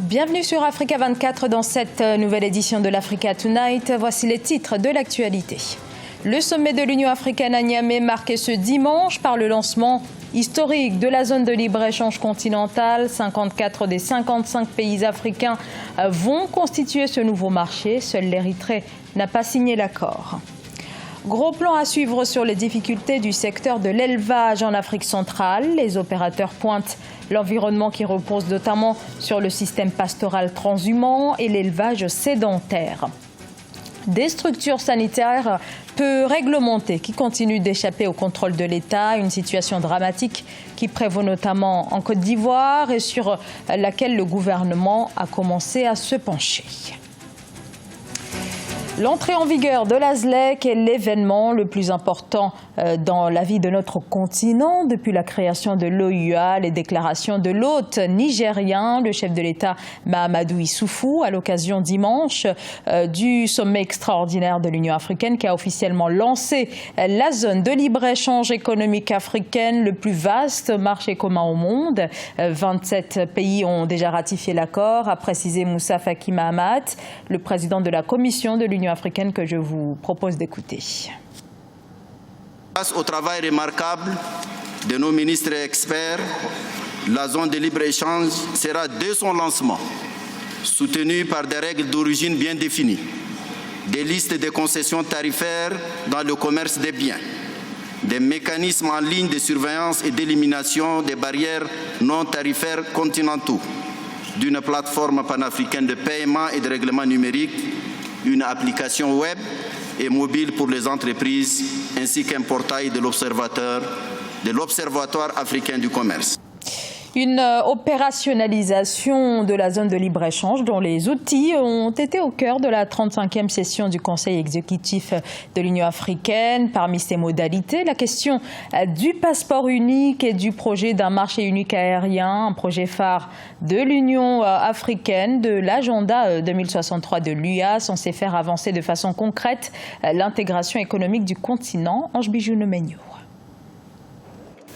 Bienvenue sur Africa 24 dans cette nouvelle édition de l'Africa Tonight. Voici les titres de l'actualité. Le sommet de l'Union africaine à Niamey marqué ce dimanche par le lancement historique de la zone de libre-échange continentale. 54 des 55 pays africains vont constituer ce nouveau marché. Seul l'Érythrée n'a pas signé l'accord. Gros plan à suivre sur les difficultés du secteur de l'élevage en Afrique centrale. Les opérateurs pointent l'environnement qui repose notamment sur le système pastoral transhumant et l'élevage sédentaire. Des structures sanitaires peu réglementées qui continuent d'échapper au contrôle de l'État, une situation dramatique qui prévaut notamment en Côte d'Ivoire et sur laquelle le gouvernement a commencé à se pencher. L'entrée en vigueur de la ZLEC est l'événement le plus important dans la vie de notre continent. Depuis la création de l'OUA, les déclarations de l'hôte nigérien, le chef de l'État Mahamadou Issoufou, à l'occasion dimanche du sommet extraordinaire de l'Union africaine qui a officiellement lancé la zone de libre-échange économique africaine, le plus vaste marché commun au monde. 27 pays ont déjà ratifié l'accord, a précisé Moussa Faki Mahamat, le président de la Commission de l'Union africaine que je vous propose d'écouter. Grâce au travail remarquable de nos ministres et experts, la zone de libre-échange sera dès son lancement soutenue par des règles d'origine bien définies, des listes de concessions tarifaires dans le commerce des biens, des mécanismes en ligne de surveillance et d'élimination des barrières non tarifaires continentaux, d'une plateforme panafricaine de paiement et de règlement numérique, une application web et mobile pour les entreprises, ainsi qu'un portail de l'Observatoire africain du commerce. Une opérationnalisation de la zone de libre-échange dont les outils ont été au cœur de la 35e session du Conseil exécutif de l'Union africaine. Parmi ces modalités, la question du passeport unique et du projet d'un marché unique aérien, un projet phare de l'Union africaine, de l'agenda 2063 de l'UA, censé faire avancer de façon concrète l'intégration économique du continent. Ange Bijou-Nomenyo.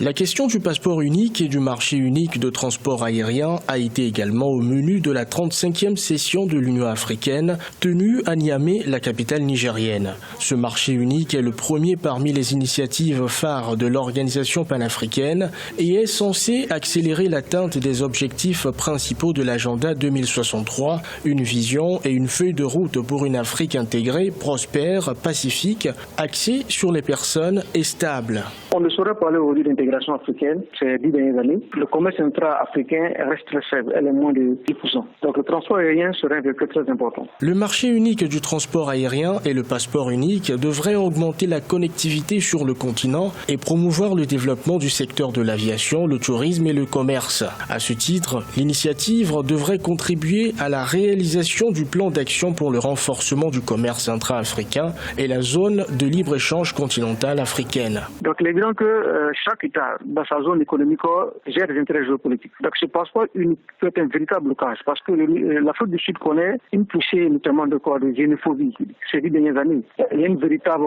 La question du passeport unique et du marché unique de transport aérien a été également au menu de la 35e session de l'Union africaine tenue à Niamey, la capitale nigérienne. Ce marché unique est le premier parmi les initiatives phares de l'organisation panafricaine et est censé accélérer l'atteinte des objectifs principaux de l'agenda 2063, une vision et une feuille de route pour une Afrique intégrée, prospère, pacifique, axée sur les personnes et stable. On ne saurait parler aujourd'hui d'intégration africaine ces 10 dernières années. Le commerce intra-africain reste très faible, elle est moins de 10%. Donc le transport aérien serait un véhicule très important. Le marché unique du transport aérien et le passeport unique devraient augmenter la connectivité sur le continent et promouvoir le développement du secteur de l'aviation, le tourisme et le commerce. À ce titre, l'initiative devrait contribuer à la réalisation du plan d'action pour le renforcement du commerce intra-africain et la zone de libre-échange continentale africaine. Donc il est évident que chaque État dans sa zone économique gère des intérêts géopolitiques. Donc ce passeport unique peut être un véritable blocage parce que l'Afrique du Sud connaît une poussée notamment de xénophobie ces 10 dernières années. Il y a une véritable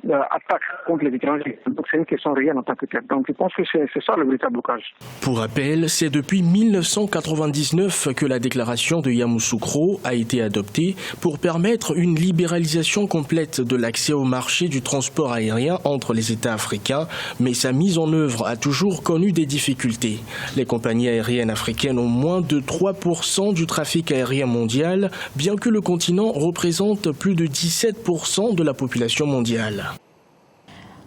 attaque contre les étrangers. Donc c'est une question réelle en tant que telle. Donc je pense que c'est ça le véritable blocage. Pour rappel, c'est depuis 1999 que la déclaration de Yamoussoukro a été adoptée pour permettre une libéralisation complète de l'accès au marché du transport aérien entre les États africains, mais sa mise en œuvre a toujours connu des difficultés. Les compagnies aériennes africaines ont moins de 3% du trafic aérien mondial, bien que le continent représente plus de 17% de la population mondiale.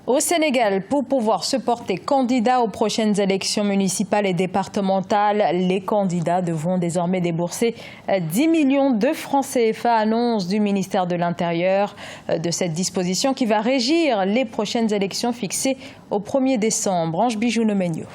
Au Sénégal, pour pouvoir se porter candidat aux prochaines élections municipales et départementales, les candidats devront désormais débourser 10 millions de francs CFA, annonce du ministère de l'Intérieur de cette disposition qui va régir les prochaines élections fixées au 1er décembre. Ange Bijou-Nomenyo.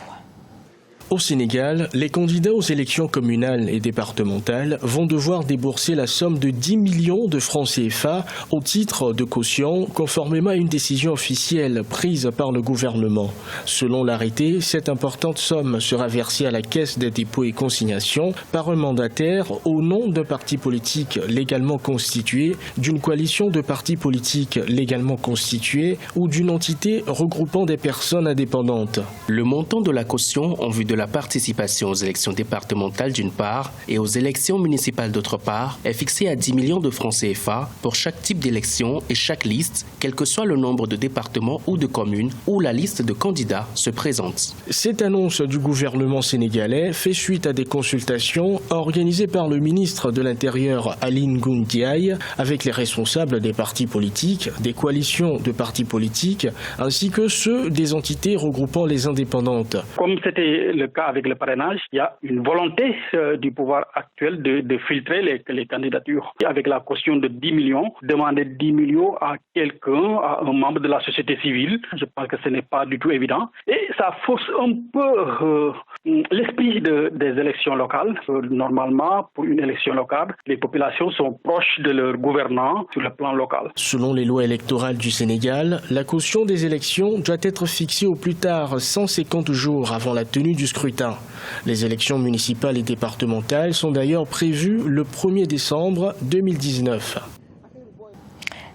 Au Sénégal, les candidats aux élections communales et départementales vont devoir débourser la somme de 10 millions de francs CFA au titre de caution, conformément à une décision officielle prise par le gouvernement. Selon l'arrêté, cette importante somme sera versée à la Caisse des dépôts et consignations par un mandataire au nom d'un parti politique légalement constitué, d'une coalition de partis politiques légalement constitués ou d'une entité regroupant des personnes indépendantes. Le montant de la caution en vue de la participation aux élections départementales d'une part et aux élections municipales d'autre part est fixé à 10 millions de francs CFA pour chaque type d'élection et chaque liste, quel que soit le nombre de départements ou de communes où la liste de candidats se présente. Cette annonce du gouvernement sénégalais fait suite à des consultations organisées par le ministre de l'Intérieur Aly Ngouille Ndiaye avec les responsables des partis politiques, des coalitions de partis politiques, ainsi que ceux des entités regroupant les indépendantes. Comme c'était le cas avec le parrainage, il y a une volonté du pouvoir actuel de filtrer les candidatures. Avec la caution de 10 millions, demander 10 millions à quelqu'un, à un membre de la société civile, je pense que ce n'est pas du tout évident. Et ça fausse un peu l'esprit des élections locales. Normalement, pour une élection locale, les populations sont proches de leurs gouvernants sur le plan local. Selon les lois électorales du Sénégal, la caution des élections doit être fixée au plus tard 150 jours avant la tenue du scrutin. Les élections municipales et départementales sont d'ailleurs prévues le 1er décembre 2019.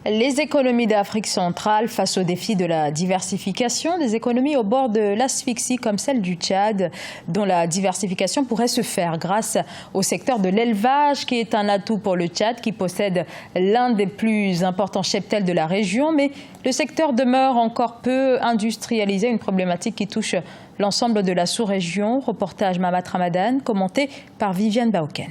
Les économies d'Afrique centrale face au défi de la diversification, des économies au bord de l'asphyxie comme celle du Tchad, dont la diversification pourrait se faire grâce au secteur de l'élevage qui est un atout pour le Tchad qui possède l'un des plus importants cheptels de la région. Mais le secteur demeure encore peu industrialisé, une problématique qui touche l'ensemble de la sous-région. Reportage Mamat Ramadan, commenté par Viviane Baoken.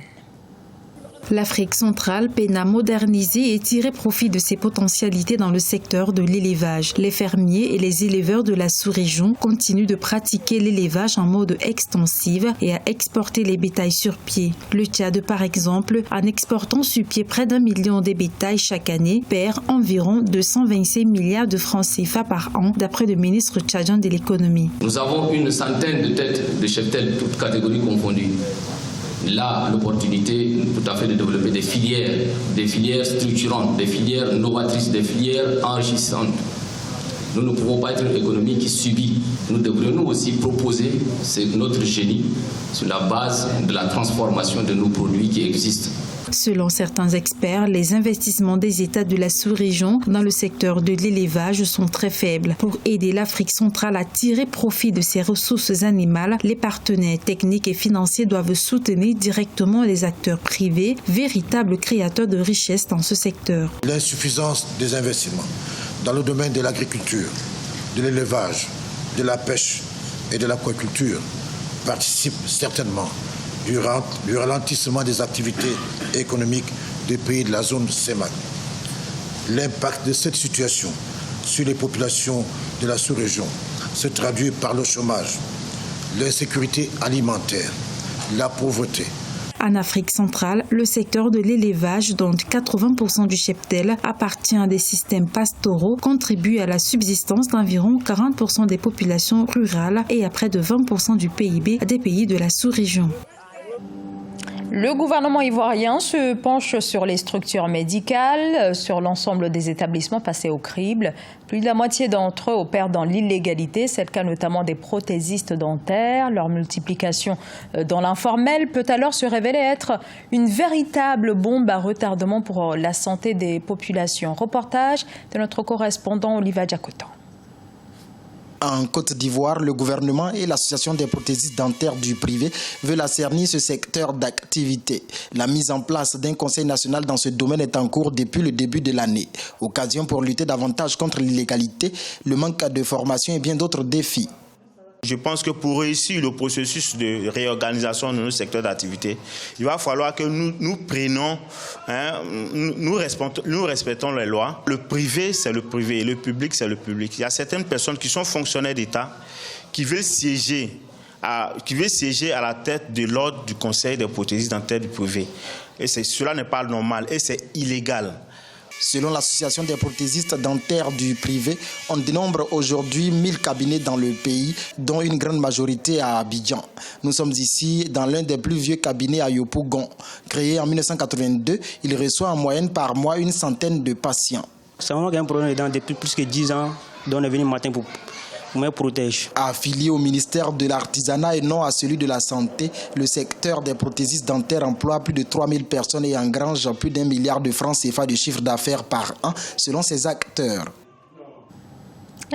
L'Afrique centrale peine à moderniser et tirer profit de ses potentialités dans le secteur de l'élevage. Les fermiers et les éleveurs de la sous-région continuent de pratiquer l'élevage en mode extensif et à exporter les bétails sur pied. Le Tchad, par exemple, en exportant sur pied près d'1 million de bétails chaque année, perd environ 226 milliards de francs CFA par an, d'après le ministre tchadien de l'économie. Nous avons une centaine de têtes de cheptels, toutes catégories confondues. Là, l'opportunité tout à fait de développer des filières structurantes, des filières novatrices, des filières enrichissantes. Nous ne pouvons pas être une économie qui subit. Nous devrions nous aussi proposer notre génie sur la base de la transformation de nos produits qui existent. Selon certains experts, les investissements des États de la sous-région dans le secteur de l'élevage sont très faibles. Pour aider l'Afrique centrale à tirer profit de ses ressources animales, les partenaires techniques et financiers doivent soutenir directement les acteurs privés, véritables créateurs de richesses dans ce secteur. L'insuffisance des investissements dans le domaine de l'agriculture, de l'élevage, de la pêche et de l'aquaculture participe certainement du ralentissement des activités économiques des pays de la zone CEMAC. L'impact de cette situation sur les populations de la sous-région se traduit par le chômage, l'insécurité alimentaire, la pauvreté. En Afrique centrale, le secteur de l'élevage, dont 80% du cheptel appartient à des systèmes pastoraux, contribue à la subsistance d'environ 40% des populations rurales et à près de 20% du PIB des pays de la sous-région. Le gouvernement ivoirien se penche sur les structures médicales, sur l'ensemble des établissements passés au crible. Plus de la moitié d'entre eux opèrent dans l'illégalité. C'est le cas notamment des prothésistes dentaires. Leur multiplication dans l'informel peut alors se révéler être une véritable bombe à retardement pour la santé des populations. Reportage de notre correspondant Oliva Diakotan. En Côte d'Ivoire, le gouvernement et l'association des prothésistes dentaires du privé veulent assainir ce secteur d'activité. La mise en place d'un conseil national dans ce domaine est en cours depuis le début de l'année. Occasion pour lutter davantage contre l'illégalité, le manque de formation et bien d'autres défis. Je pense que pour réussir le processus de réorganisation de nos secteurs d'activité, il va falloir que nous prenions, nous respectons les lois. Le privé, c'est le privé et le public, c'est le public. Il y a certaines personnes qui sont fonctionnaires d'État qui veulent siéger à la tête de l'ordre du conseil des prothésistes dentaires du privé. Et cela n'est pas normal et c'est illégal. Selon l'association des prothésistes dentaires du privé, on dénombre aujourd'hui 1000 cabinets dans le pays, dont une grande majorité à Abidjan. Nous sommes ici dans l'un des plus vieux cabinets à Yopougon. Créé en 1982, il reçoit en moyenne par mois une centaine de patients. C'est vraiment un problème depuis plus que 10 ans, dont on est venu matin pour me protéger. Affilié au ministère de l'Artisanat et non à celui de la Santé, le secteur des prothésistes dentaires emploie plus de 3000 personnes et engrange plus d'1 milliard de francs CFA de chiffre d'affaires par an, selon ses acteurs.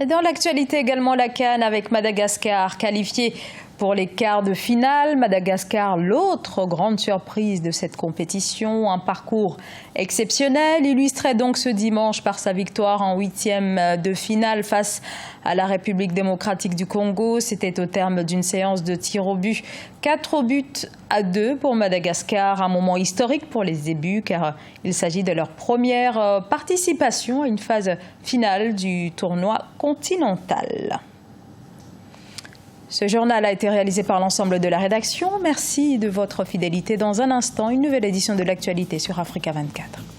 Et dans l'actualité également, la CAN avec Madagascar, qualifiée Pour les quarts de finale, Madagascar, l'autre grande surprise de cette compétition, un parcours exceptionnel, illustré donc ce dimanche par sa victoire en 8e de finale face à la République démocratique du Congo. C'était au terme d'une séance de tir au but, 4-2 pour Madagascar, un moment historique pour les Zébus car il s'agit de leur première participation à une phase finale du tournoi continental. Ce journal a été réalisé par l'ensemble de la rédaction. Merci de votre fidélité. Dans un instant, une nouvelle édition de l'actualité sur Africa 24.